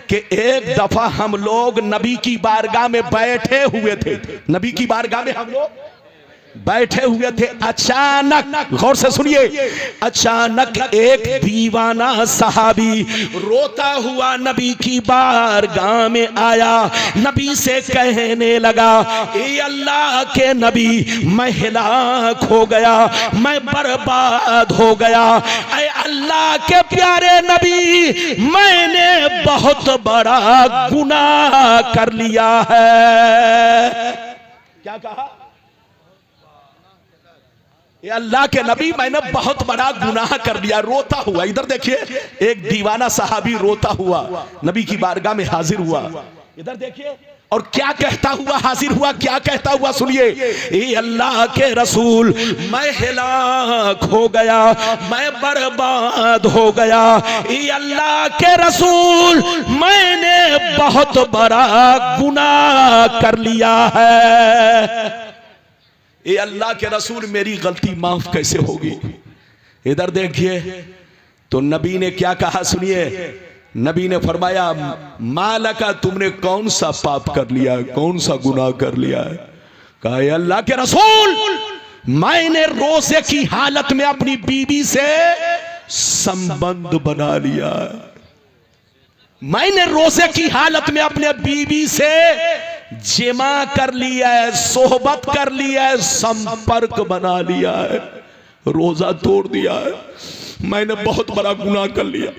[SPEAKER 1] कि एक दफा हम लोग नबी की बारगाह में बैठे हुए थे, नबी की बारगाह में हम लोग बैठे हुए थे। अचानक, गौर से सुनिए, अचानक एक दीवाना सहाबी रोता हुआ नबी की बारगाह में आया। नबी से कहने लगा, ए अल्लाह के नबी, मैं हिलाक हो गया, मैं बर्बाद हो गया। ए अल्लाह के प्यारे नबी, मैंने बहुत बड़ा गुनाह कर लिया है। क्या कहा? ये अल्लाह के नबी, मैंने बहुत बड़ा गुनाह कर लिया, रोता हुआ। इधर देखिए, एक दीवाना सहाबी रोता हुआ नबी की बारगाह में हाजिर हुआ। इधर देखिए, और क्या कहता हुआ हाजिर हुआ, क्या कहता हुआ सुनिए, ये अल्लाह के रसूल, मैं हिलाक हो गया, मैं बर्बाद हो गया। ये अल्लाह के रसूल, मैंने बहुत बड़ा गुनाह कर लिया है। ये अल्लाह के रसूल, मेरी गलती माफ कैसे होगी? इधर देखिए, तो नबी ने क्या कहा सुनिए। नबी ने फरमाया, मालका, तुमने कौन सा पाप कर लिया है, कौन सा गुनाह कर लिया है? कहा, ये अल्लाह के रसूल, मैंने रोजे की हालत में अपनी बीवी से संबंध बना लिया, मैंने रोजे की हालत में अपने बीवी से जिमा कर लिया है, सोहबत कर लिया है, संपर्क बना लिया है, रोजा तोड़ दिया है, मैंने बहुत बड़ा गुनाह कर लिया।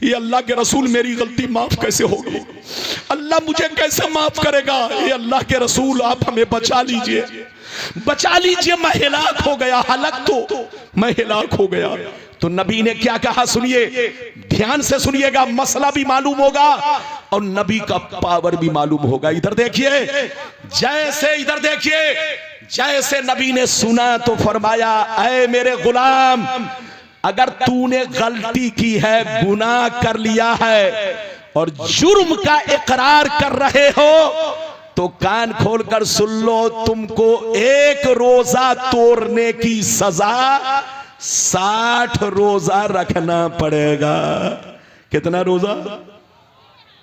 [SPEAKER 1] ये अल्लाह के रसूल, मेरी गलती माफ कैसे होगी? अल्लाह मुझे कैसे माफ करेगा? ये अल्लाह के रसूल, आप हमें बचा लीजिए, बचा लीजिए, मैं हिलाक हो गया, हलक तो मैं हिलाक हो गया। तो नबी ने क्या कहा सुनिए, ध्यान से सुनिएगा, मसला भी मालूम होगा और नबी का पावर भी मालूम होगा। इधर देखिए, जैसे इधर देखिए, जैसे नबी ने सुना तो फरमाया, ऐ मेरे गुलाम, अगर तूने गलती की है, गुनाह कर लिया है और जुर्म का इकरार कर रहे हो, तो कान खोलकर सुन लो, तुमको एक रोजा तोड़ने की सजा 60 रोजा रखना पड़ेगा। कितना रोजा?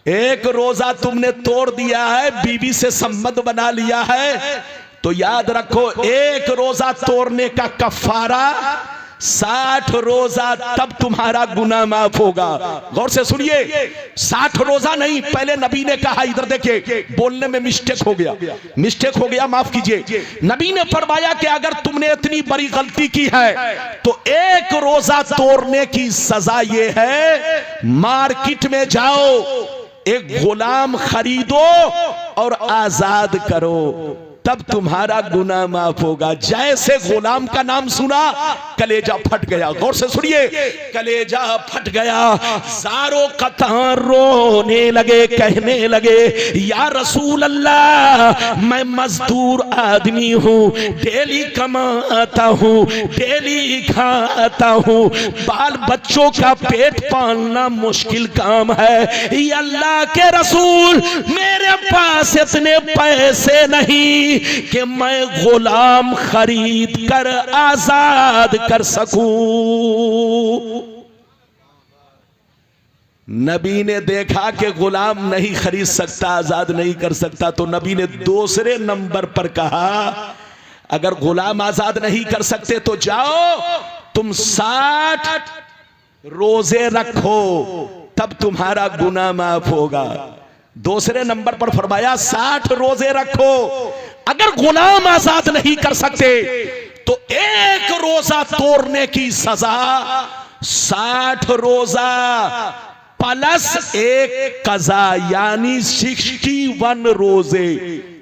[SPEAKER 1] एक रोजा तुमने तोड़ दिया है, बीवी से संबंध बना लिया है, तो याद रखो, एक रोजा तोड़ने का कफारा 60 रोजा, तब तुम्हारा गुनाह माफ होगा। गौर से सुनिए, 60 रोजा नहीं, पहले नबी ने कहा, इधर देखिए, बोलने में मिस्टेक हो गया, माफ कीजिए। नबी ने फरमाया कि अगर तुमने इतनी बड़ी गलती की है तो एक रोजा तोड़ने की सजा ये है, मार्केट में जाओ, एक गुलाम खरीदो और आजाद करो, तब तुम्हारा गुनाह माफ होगा। जैसे गुलाम का नाम सुना, कलेजा फट गया। गौर से सुनिए, कलेजा फट गया। सारों कतार रोने लगे, कहने लगे, या रसूल अल्लाह, मैं मजदूर आदमी हूँ, डेली कमाता हूँ, डेली खाता हूँ, बाल बच्चों का पेट पालना मुश्किल काम है। ये अल्लाह के रसूल, मेरे पास इतने पैसे नहीं कि मैं गुलाम खरीद कर आजाद कर सकूं। नबी ने देखा कि गुलाम नहीं खरीद सकता, आजाद नहीं कर सकता, तो नबी ने दूसरे नंबर पर कहा, अगर गुलाम आजाद नहीं कर सकते तो जाओ, तुम 60 रोजे रखो, तब तुम्हारा गुनाह माफ होगा। दूसरे नंबर पर फरमाया, 60 रोजे रखो, अगर गुलाम आजाद नहीं कर सकते तो एक रोजा तोड़ने की सजा 60 रोजा प्लस एक कजा, यानी 61 रोजे।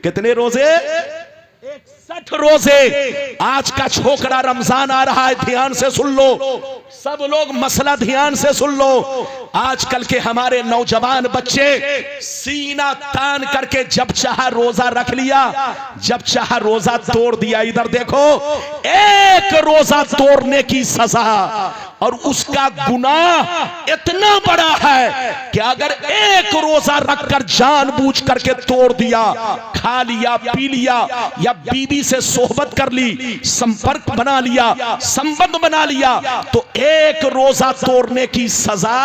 [SPEAKER 1] कितने रोजे? 61 रोजे। आज का छोकरा रमजान आ रहा है, ध्यान से सुन लो, सब लोग मसला ध्यान से सुन लो। आजकल के हमारे नौजवान बच्चे सीना तान करके जब चाहा रोजा रख लिया, जब चाहा रोजा तोड़ दिया। इधर देखो, एक रोजा तोड़ने की सजा और उसका गुनाह इतना बड़ा है कि अगर एक रोजा रखकर जानबूझ करके तोड़ दिया, खा लिया, पी लिया, या बीवी से सोहबत कर ली, संपर्क बना लिया, संबंध बना लिया, तो एक रोजा तोड़ने की सजा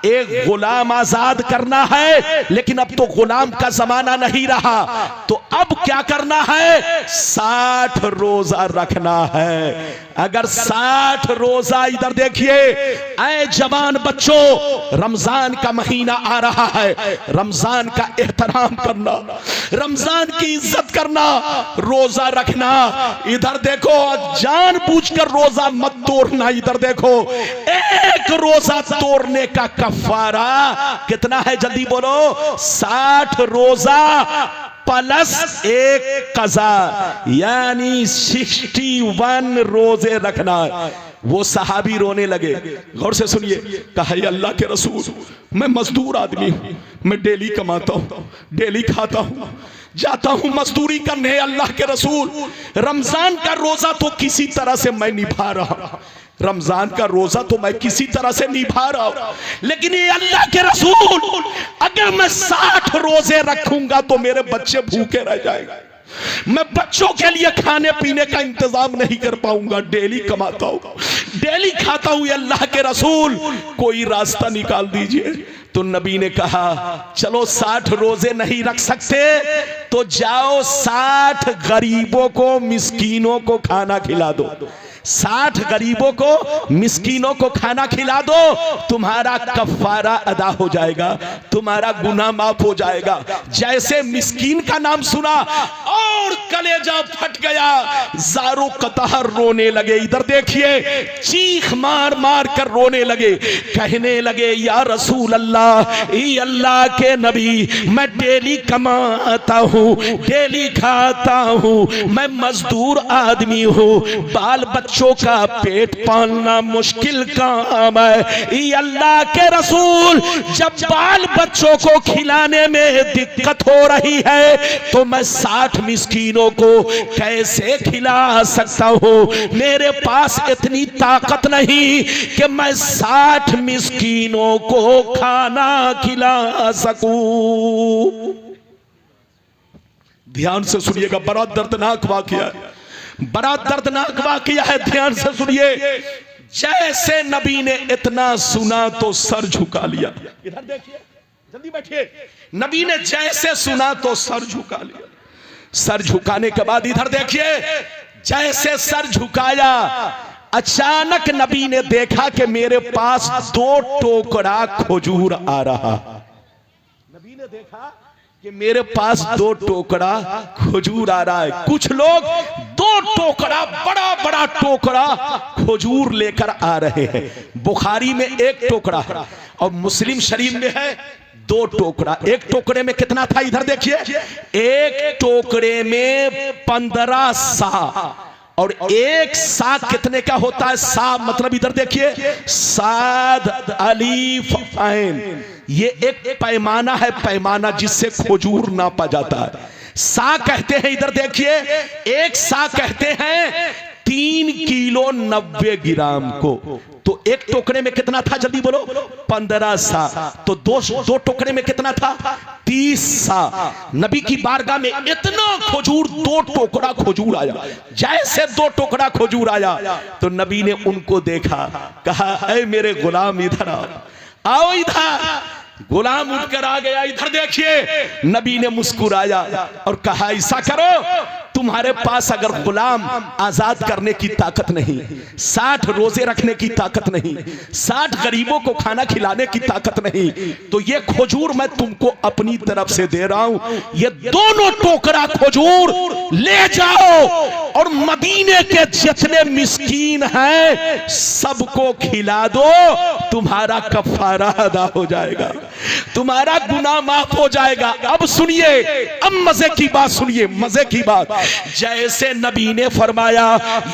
[SPEAKER 1] एक गुलाम आजाद करना है। लेकिन अब तो गुलाम का जमाना नहीं रहा, तो अब क्या करना है? 60 रोजा रखना है। अगर 60 रोजा, इधर देखिए ऐ जवान बच्चों, रमजान का महीना आ रहा है, रमजान का एहतराम करना, रमजान की इज्जत करना, रोजा रखना। इधर देखो, जानबूझकर रोजा मत तोड़ना। इधर देखो, एक रोजा तोड़ने का कफारा कितना है? जल्दी बोलो। 60 रोजा प्लस एक कज़ा, यानी 61 रोजे रखना। वो सहाबी रोने लगे। गौर से सुनिए, कहा अल्लाह के रसूल, मैं मजदूर आदमी हूं, मैं डेली कमाता हूं, डेली खाता हूं, जाता हूं मजदूरी करने। अल्लाह के रसूल, रमजान का रोजा तो किसी तरह से मैं निभा रहा, रमजान का रोजा तो मैं किसी तरह से निभा रहा हूं, लेकिन ये अल्लाह के रसूल, अगर मैं 60 रोजे रखूंगा तो मेरे बच्चे भूखे रह जाएंगे, मैं बच्चों के लिए खाने पीने का इंतजाम नहीं कर पाऊंगा, डेली कमाता हूं, डेली खाता हूं, अल्लाह के रसूल कोई रास्ता निकाल दीजिए। तो नबी ने कहा, चलो 60 रोजे नहीं रख सकते तो जाओ 60 गरीबों को, मिस्कीनों को खाना खिला दो। 60 गरीबों को, मिस्कीनों को खाना खिला दो, तुम्हारा कफारा अदा हो जाएगा, तुम्हारा गुनाह माफ हो जाएगा। जैसे मिस्कीन का नाम सुना और कलेजा फट गया, ज़ारो कतहर रोने लगे। इधर देखिए, चीख मार मार कर रोने लगे, कहने लगे, या रसूल अल्लाह, अल्लाह के नबी, मैं डेली कमाता हूँ, डेली खाता हूँ, मैं मजदूर आदमी हूँ, बाल बच्चों का पेट पालना मुश्किल काम है। ये अल्लाह के रसूल, जब बाल बच्चों को खिलाने में दिक्कत हो रही है तो मैं 60 मिस्कीनों को कैसे खिला सकता हूं? मेरे पास इतनी ताकत नहीं कि मैं 60 मिस्कीनों को खाना खिला सकूं। ध्यान से सुनिएगा, बड़ा दर्दनाक वाकया है, बड़ा दर्दनाक वाकया है, ध्यान से सुनिए। जैसे नबी ने इतना सुना तो सर झुका लिया। इधर देखिए, जल्दी बैठिए। नबी ने जैसे सुना तो सर झुका लिया। सर झुकाने के बाद इधर देखिए, जैसे सर झुकाया, अचानक नबी ने देखा कि मेरे पास 2 टोकरा खजूर आ रहा। नबी ने देखा कि मेरे पास 2 टोकरा खजूर आ रहा है। कुछ लोग 2 टोकरा, बड़ा बड़ा टोकरा खजूर लेकर आ रहे हैं। बुखारी में 1 टोकरा है और मुस्लिम शरीफ में है 2 टोकरा। 1 टोकरे में कितना था? इधर देखिए, 1 टोकरे में 15 सा, और 1 सा कितने का होता है? सा मतलब इधर देखिए, साद अलीफ ऐन, ये एक पैमाना है, पैमाना जिससे खजूर नापा जाता है। सा कहते हैं, इधर देखिए, 1 सा कहते हैं 3 किलो 90 ग्राम को। तो 1 टोकरे में कितना था? जल्दी बोलो। 15 सा। तो 2 टोकरे में कितना था? 30 सा। नबी की बारगाह में इतना खजूर, 2 टोकरा खजूर आया। जैसे 2 टोकरा खजूर आया तो नबी ने उनको देखा, कहा, ऐ मेरे गुलाम इधर आओ इधर। गुलाम उठकर आ गया। इधर देखिए, नबी ने मुस्कुराया और कहा, ऐसा करो, तुम्हारे पास अगर गुलाम आजाद करने की ताकत नहीं, 60 रोजे रखने की ताकत नहीं, 60 गरीबों को खाना खिलाने की ताकत नहीं, तो ये खजूर मैं तुमको अपनी तरफ से दे रहा हूं। ये दोनों टोकरा खजूर ले जाओ और मदीने के जितने मिस्कीन हैं सबको खिला दो, तुम्हारा कफारा अदा हो जाएगा, तुम्हारा गुनाह माफ हो जाएगा। अब सुनिए, अब मजे की बात सुनिए, मजे की बात। जैसे नबी ने फरमाया,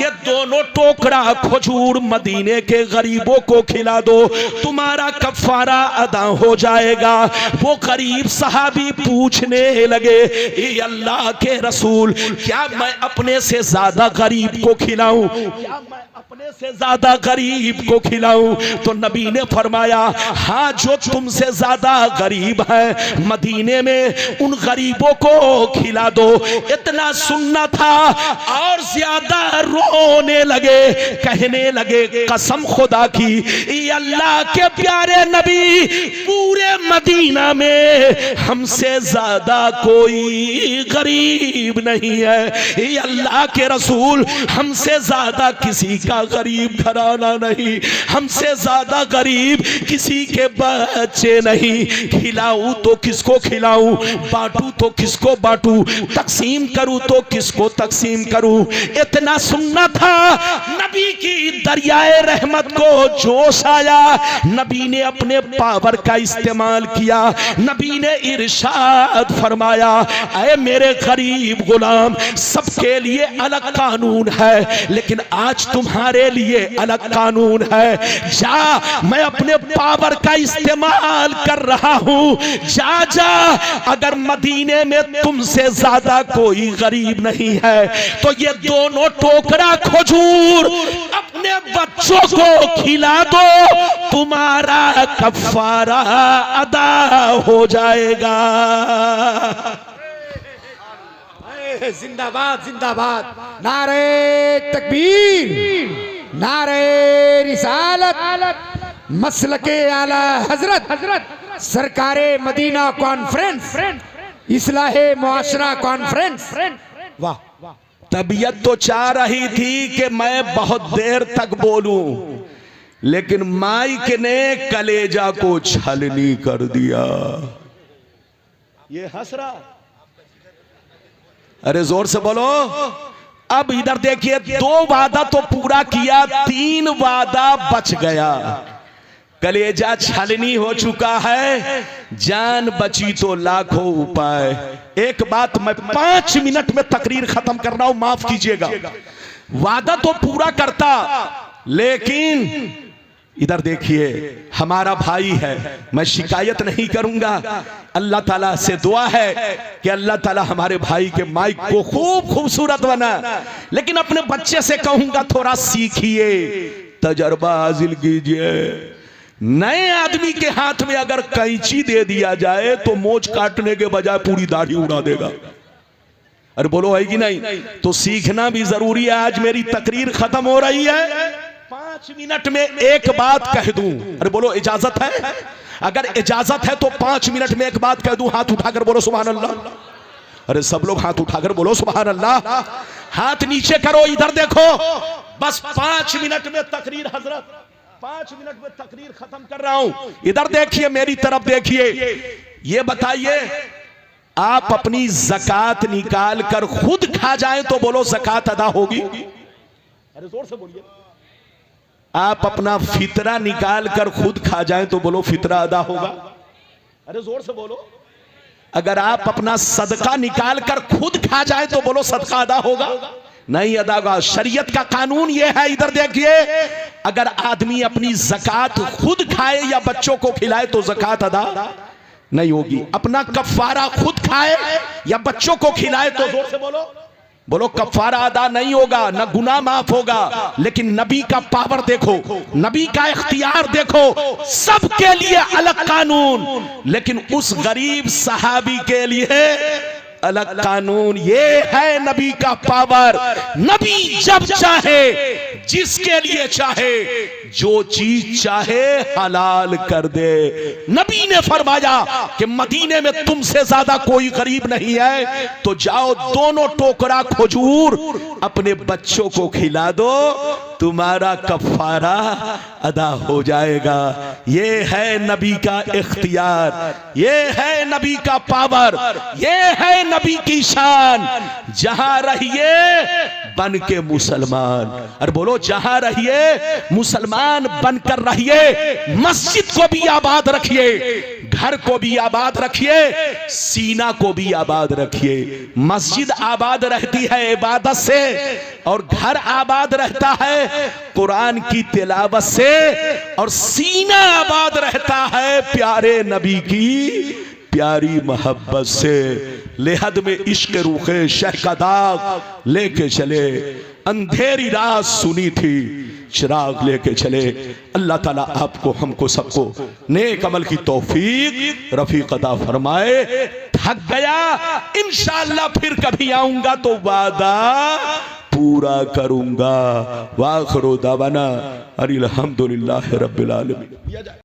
[SPEAKER 1] ये दोनों टोकरा खजूर मदीने के गरीबों को खिला दो, तुम्हारा कफारा अदा हो जाएगा। वो गरीब सहाबी पूछने लगे, ये अल्लाह के रसूल, क्या मैं अपने से ज्यादा गरीब को खिलाऊं? क्या मैं अपने अपने से ज्यादा गरीब को खिलाऊं? तो नबी ने फरमाया, हाँ, जो तुमसे ज्यादा गरीब है मदीने में उन गरीबों को खिला दो। इतना सुनना था और ज्यादा रोने लगे, कहने लगे, कसम खुदा की, ये अल्लाह के प्यारे नबी, पूरे मदीना में हमसे ज्यादा कोई गरीब नहीं है। ये अल्लाह के रसूल, हमसे ज्यादा किसी का गरीब घराना नहीं, हमसे ज्यादा गरीब किसी के बच्चे नहीं। खिलाऊं तो किसको खिलाऊं, बांटूं तो किसको बांटूं, तकसीम करूं तो किसको तकसीम करूं? इतना सुनना था, नबी की दरियाए रहमत को जोश आया। नबी ने अपने पावर का इस्तेमाल किया। नबी ने इरशाद फरमाया, ऐ मेरे गरीब गुलाम, सबके लिए अलग कानून है, लेकिन आज तुम्हारे लिए अलग कानून है। जा, मैं अपने पावर का इस्तेमाल कर रहा हूं। जा जा, अगर मदीने में तुमसे ज्यादा कोई गरीब नहीं है तो ये दोनों टोकरा खजूर अपने बच्चों को खिला दो, तुम्हारा कफारा अदा हो जाएगा।
[SPEAKER 2] जिंदाबाद जिंदाबाद, नारे तकबीर, नारे रिसालत, मसलके आला हजरत, सरकारे मदीना कॉन्फ्रेंस, इस्लाहे मुआशरा कॉन्फ्रेंस। वाह,
[SPEAKER 1] तबीयत तो चाह रही थी कि मैं बहुत देर तक बोलूं, लेकिन माइक ने कलेजा को छलनी कर दिया। ये हंस रहा, अरे जोर से बोलो। अब इधर देखिए, 2 वादा तो पूरा किया, 3 वादा बच गया। कलेजा छलनी हो चुका है, जान बची तो लाखों उपाय। एक बात मैं 5 मिनट में तकरीर खत्म कर रहा हूं, माफ कीजिएगा। वादा तो पूरा करता, लेकिन इधर देखिए, हमारा भाई है, मैं शिकायत नहीं करूंगा। अल्लाह ताला से दुआ है कि अल्लाह ताला हमारे भाई के माइक को खूब खूबसूरत बना, लेकिन अपने बच्चे से कहूंगा थोड़ा सीखिए, तजर्बा हासिल कीजिए। नए आदमी के हाथ में अगर कैंची दे दिया जाए तो मोच काटने के बजाय पूरी दाढ़ी उड़ा देगा। अरे बोलो, है कि नहीं? तो सीखना भी जरूरी है। आज मेरी तकरीर खत्म हो रही है, 5 मिनट में एक बात कह दूं। अरे बोलो, इजाजत है? अगर इजाजत है तो 5 मिनट में एक बात कह दूं। हाथ उठाकर बोलो सुभान अल्लाह। अरे सब लोग हाथ उठाकर बोलो सुभान अल्लाह। हाथ नीचे करो, इधर देखो। बस 5 मिनट में तकरीर हजरत, 5 मिनट में तकरीर खत्म कर रहा हूं। इधर देखिए, मेरी तरफ देखिए। ये बताइए, आप अपनी ज़कात निकाल कर खुद खा जाएं तो बोलो ज़कात अदा होगी? अरे जोर से बोलिए। आप अपना फितरा निकाल कर खुद खा जाएं तो बोलो फितरा अदा होगा? अरे जोर से बोलो। अगर आप अपना सदका निकाल कर खुद खा जाएं तो बोलो सदका अदा होगा? नहीं अदा होगा। शरीयत का कानून यह है, इधर देखिए, अगर आदमी अपनी ज़कात खुद खाए या बच्चों को खिलाए तो ज़कात अदा नहीं होगी। अपना कफ़ारा खुद खाए या बच्चों को खिलाए तो जोर से बोलो, बोलो कफ़ारा अदा नहीं होगा, ना गुनाह माफ होगा। लेकिन नबी का पावर देखो, नबी का इख्तियार देखो, सबके लिए अलग कानून, लेकिन उस गरीब सहाबी के लिए अलग कानून। ये है नबी का पावर। नबी जब चाहे, जिसके लिए चाहे, जो चीज चाहे हलाल कर दे। नबी ने फरमाया कि मदीने में तुमसे ज्यादा कोई गरीब नहीं है, तो जाओ दोनों टोकरा खजूर अपने बच्चों को खिला दो, तुम्हारा कफ़ारा अदा हो जाएगा। ये है नबी का इख्तियार, ये है नबी का पावर, ये है नबी की शान। जहां रहिए बन के मुसलमान, और बोलो जहां रहिए मुसलमान बनकर रहिए। मस्जिद को भी आबाद रखिए, घर को भी आबाद रखिए, सीना को भी आबाद रखिए। मस्जिद आबाद रहती है इबादत से, और घर आबाद रहता है कुरान की तिलावत से, और सीना आबाद रहता है प्यारे नबी की प्यारी मोहब्बत से। लेहद में इश्क रूखे शह का दाग लेके चले, अंधेरी रात सुनी थी, चिराग लेके चले। अल्लाह ताला आपको हमको सबको नेक अमल की तौफीक रफीक अता फरमाए। थक गया, इंशाअल्लाह फिर कभी आऊंगा तो वादा पूरा करूंगा। वाखिरु दावाना अनिल हम्दुलिल्लाहि रब्बिल आलमीन।